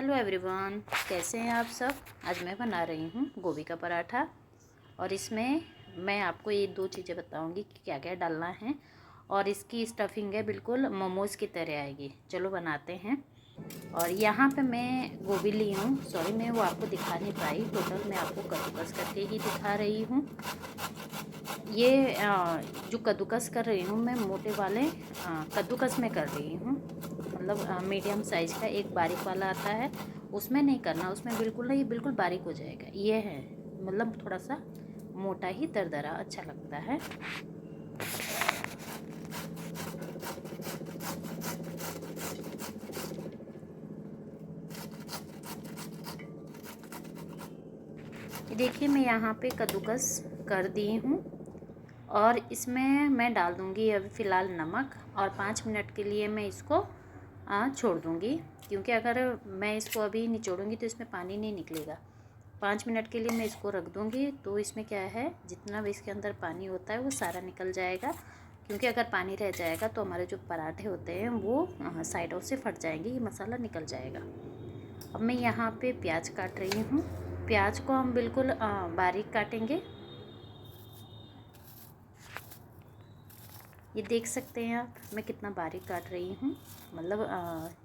Hello everyone, कैसे हैं आप सब। आज मैं बना रही हूँ गोभी का पराठा और इसमें मैं आपको ये दो चीज़ें बताऊँगी कि क्या क्या डालना है। और इसकी स्टफिंग है बिल्कुल मोमोज़ की तरह आएगी। चलो बनाते हैं। और यहाँ पे मैं गोभी ली हूँ, सॉरी मैं वो आपको दिखा नहीं पाई, टोटल मैं आपको कद्दूकस करके ही दिखा रही हूँ। ये जो कद्दूकस कर रही हूँ मैं मोटे वाले कद्दूकस में कर रही हूँ। मतलब मीडियम साइज़ का एक बारीक वाला आता है, उसमें नहीं करना, उसमें बिल्कुल नहीं, बिल्कुल बारीक हो जाएगा। ये है मतलब थोड़ा सा मोटा ही दरदरा अच्छा लगता है। देखिए मैं यहाँ पे कद्दूकस कर दी हूँ और इसमें मैं डाल दूँगी अभी फ़िलहाल नमक और 5 मिनट के लिए मैं इसको छोड़ दूँगी, क्योंकि अगर मैं इसको अभी निचोड़ूँगी तो इसमें पानी नहीं निकलेगा। 5 मिनट के लिए मैं इसको रख दूँगी तो इसमें क्या है, जितना भी इसके अंदर पानी होता है वो सारा निकल जाएगा। क्योंकि अगर पानी रह जाएगा तो हमारे जो पराठे होते हैं वो साइडों से फट जाएंगे, ये मसाला निकल जाएगा। अब मैं यहाँ पे प्याज काट रही हूँ। प्याज को हम बिल्कुल बारीक काटेंगे। ये देख सकते हैं आप मैं कितना बारीक काट रही हूँ। मतलब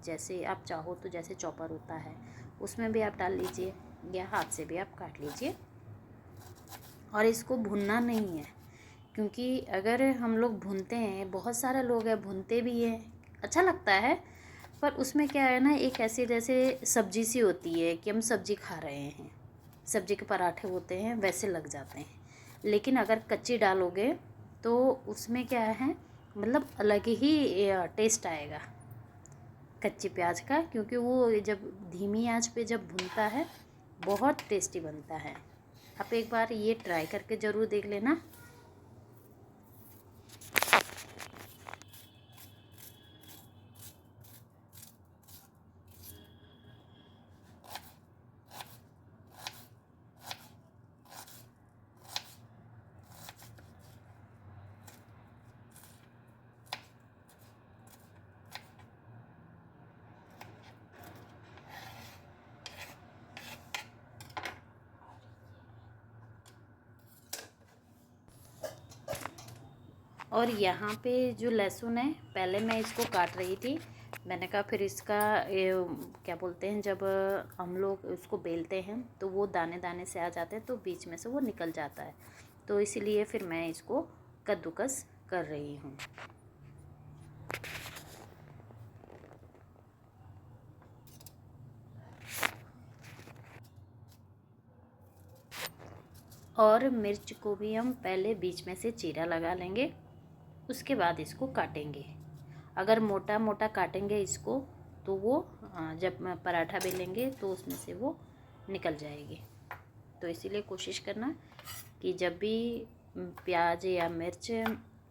जैसे आप चाहो तो जैसे चॉपर होता है उसमें भी आप डाल लीजिए या हाथ से भी आप काट लीजिए। और इसको भुनना नहीं है, क्योंकि अगर हम लोग भूनते हैं, बहुत सारे लोग हैं भूनते भी हैं, अच्छा लगता है, पर उसमें क्या है ना, एक ऐसी जैसे सब्जी सी होती है कि हम सब्जी खा रहे हैं, सब्जी के पराठे होते हैं वैसे लग जाते हैं। लेकिन अगर कच्ची डालोगे तो उसमें क्या है, मतलब अलग ही टेस्ट आएगा कच्ची प्याज का, क्योंकि वो जब धीमी आंच पे जब भुनता है बहुत टेस्टी बनता है। आप एक बार ये ट्राई करके ज़रूर देख लेना। और यहाँ पे जो लहसुन है, पहले मैं इसको काट रही थी, मैंने कहा फिर इसका क्या बोलते हैं, जब हम लोग उसको बेलते हैं तो वो दाने दाने से आ जाते हैं तो बीच में से वो निकल जाता है, तो इसीलिए फिर मैं इसको कद्दूकस कर रही हूँ। और मिर्च को भी हम पहले बीच में से चीरा लगा लेंगे, उसके बाद इसको काटेंगे। अगर मोटा मोटा काटेंगे इसको तो वो जब पराठा बेलेंगे तो उसमें से वो निकल जाएगी। तो इसीलिए कोशिश करना कि जब भी प्याज या मिर्च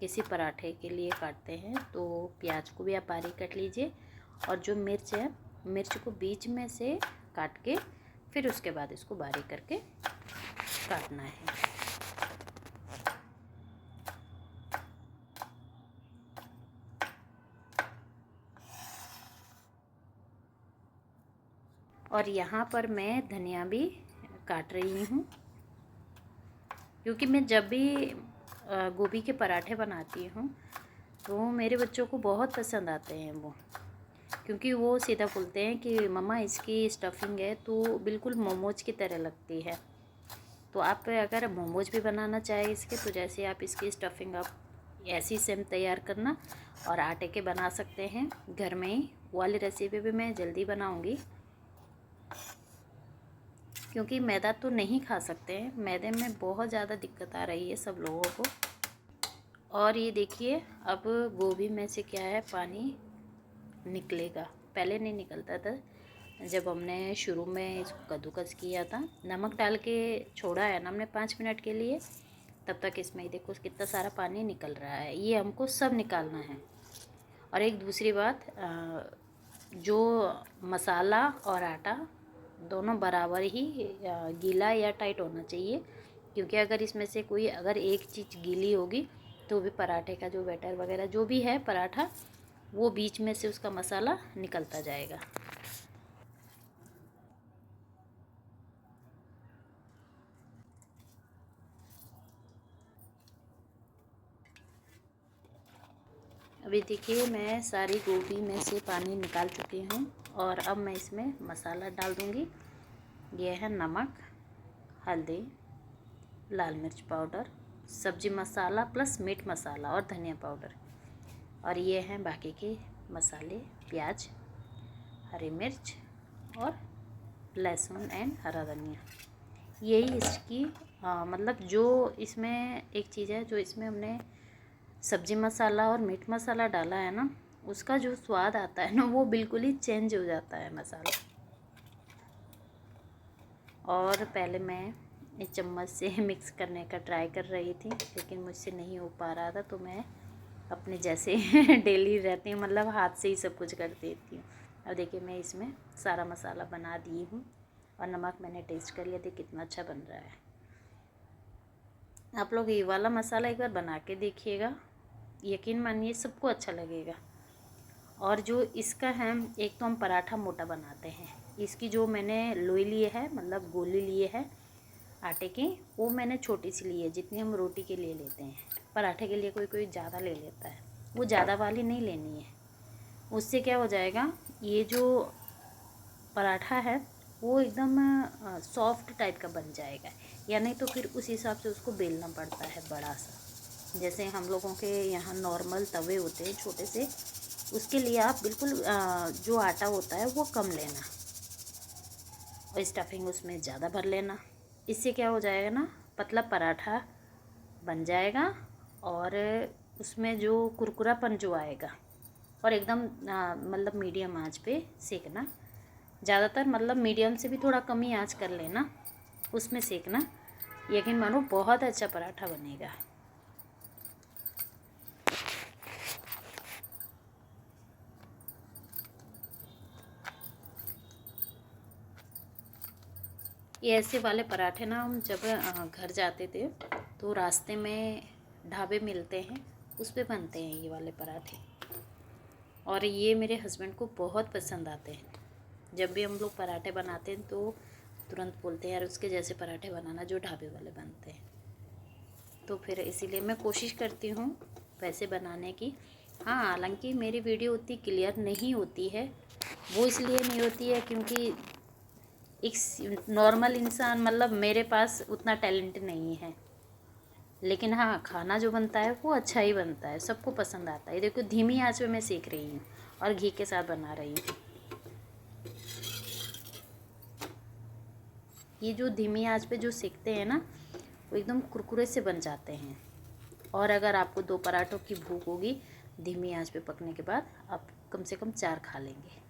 किसी पराठे के लिए काटते हैं तो प्याज को भी आप बारीक काट लीजिए, और जो मिर्च है, मिर्च को बीच में से काट के फिर उसके बाद इसको बारीक करके काटना है। और यहाँ पर मैं धनिया भी काट रही हूँ, क्योंकि मैं जब भी गोभी के पराठे बनाती हूँ तो मेरे बच्चों को बहुत पसंद आते हैं वो, क्योंकि वो सीधा बोलते हैं कि मम्मा इसकी स्टफिंग है तो बिल्कुल मोमोज की तरह लगती है। तो आप अगर मोमोज भी बनाना चाहे इसके, तो जैसे आप इसकी स्टफिंग आप ऐसी सेम तैयार करना और आटे के बना सकते हैं घर में ही। वो वाली रेसिपी भी मैं जल्दी बनाऊँगी, क्योंकि मैदा तो नहीं खा सकते हैं, मैदे में बहुत ज़्यादा दिक्कत आ रही है सब लोगों को। और ये देखिए अब गोभी में से क्या है, पानी निकलेगा, पहले नहीं निकलता था जब हमने शुरू में इसको कद्दूकस किया था। नमक डाल के छोड़ा है ना हमने 5 मिनट के लिए, तब तक इसमें देखो कितना सारा पानी निकल रहा है, ये हमको सब निकालना है। और एक दूसरी बात, जो मसाला और आटा दोनों बराबर ही गीला या टाइट होना चाहिए, क्योंकि अगर इसमें से कोई अगर एक चीज़ गीली होगी तो भी पराठे का जो बैटर वगैरह जो भी है पराठा, वो बीच में से उसका मसाला निकलता जाएगा। अभी देखिए मैं सारी गोभी में से पानी निकाल चुकी हूँ और अब मैं इसमें मसाला डाल दूँगी। यह है नमक, हल्दी, लाल मिर्च पाउडर, सब्जी मसाला प्लस मीट मसाला और धनिया पाउडर। और ये हैं बाकी के मसाले, प्याज, हरी मिर्च और लहसुन एंड हरा धनिया। यही इसकी मतलब जो इसमें एक चीज़ है, जो इसमें हमने सब्जी मसाला और मीट मसाला डाला है ना, उसका जो स्वाद आता है ना वो बिल्कुल ही चेंज हो जाता है मसाला। और पहले मैं इस चम्मच से मिक्स करने का ट्राई कर रही थी, लेकिन मुझसे नहीं हो पा रहा था, तो मैं अपने जैसे डेली रहती हूँ, मतलब हाथ से ही सब कुछ कर देती हूँ। अब देखिए मैं इसमें सारा मसाला बना दी हूँ और नमक मैंने टेस्ट कर लिया, देखिए कितना अच्छा बन रहा है। आप लोग ये वाला मसाला एक बार बना के देखिएगा, यकीन मानिए सबको अच्छा लगेगा। और जो इसका है, एक तो हम पराठा मोटा बनाते हैं, इसकी जो मैंने लोई लिए है, मतलब गोली लिए है आटे की, वो मैंने छोटी सी ली है, जितनी हम रोटी के लिए लेते हैं। पराठे के लिए कोई कोई ज़्यादा ले लेता है, वो ज़्यादा वाली नहीं लेनी है। उससे क्या हो जाएगा, ये जो पराठा है वो एकदम सॉफ्ट टाइप का बन जाएगा, या नहीं तो फिर उस हिसाब से उसको बेलना पड़ता है बड़ा सा। जैसे हम लोगों के यहाँ नॉर्मल तवे होते हैं छोटे से, उसके लिए आप बिल्कुल जो आटा होता है वो कम लेना और स्टफिंग उसमें ज़्यादा भर लेना। इससे क्या हो जाएगा ना, पतला पराठा बन जाएगा और उसमें जो कुरकुरापन जो आएगा, और एकदम मतलब मीडियम आंच पे सेकना, ज़्यादातर मतलब मीडियम से भी थोड़ा कम ही आंच कर लेना, उसमें सेकना। यकीन मानो बहुत अच्छा पराठा बनेगा। ये ऐसे वाले पराठे ना, हम जब घर जाते थे तो रास्ते में ढाबे मिलते हैं, उस पे बनते हैं ये वाले पराठे, और ये मेरे हस्बैंड को बहुत पसंद आते हैं। जब भी हम लोग पराठे बनाते हैं तो तुरंत बोलते हैं यार उसके जैसे पराठे बनाना जो ढाबे वाले बनते हैं। तो फिर इसीलिए मैं कोशिश करती हूँ वैसे बनाने की। हाँ, हालांकि मेरी वीडियो उतनी क्लियर नहीं होती है, वो इसलिए नहीं होती है क्योंकि एक नॉर्मल इंसान, मतलब मेरे पास उतना टैलेंट नहीं है। लेकिन हाँ, खाना जो बनता है वो अच्छा ही बनता है, सबको पसंद आता है। देखो धीमी आंच पे मैं सेक रही हूँ और घी के साथ बना रही हूँ। ये जो धीमी आंच पे जो सेकते हैं ना, वो एकदम कुरकुरे से बन जाते हैं। और अगर आपको 2 पराठों की भूख होगी, धीमी आंच पे पकने के बाद आप कम से कम 4 खा लेंगे।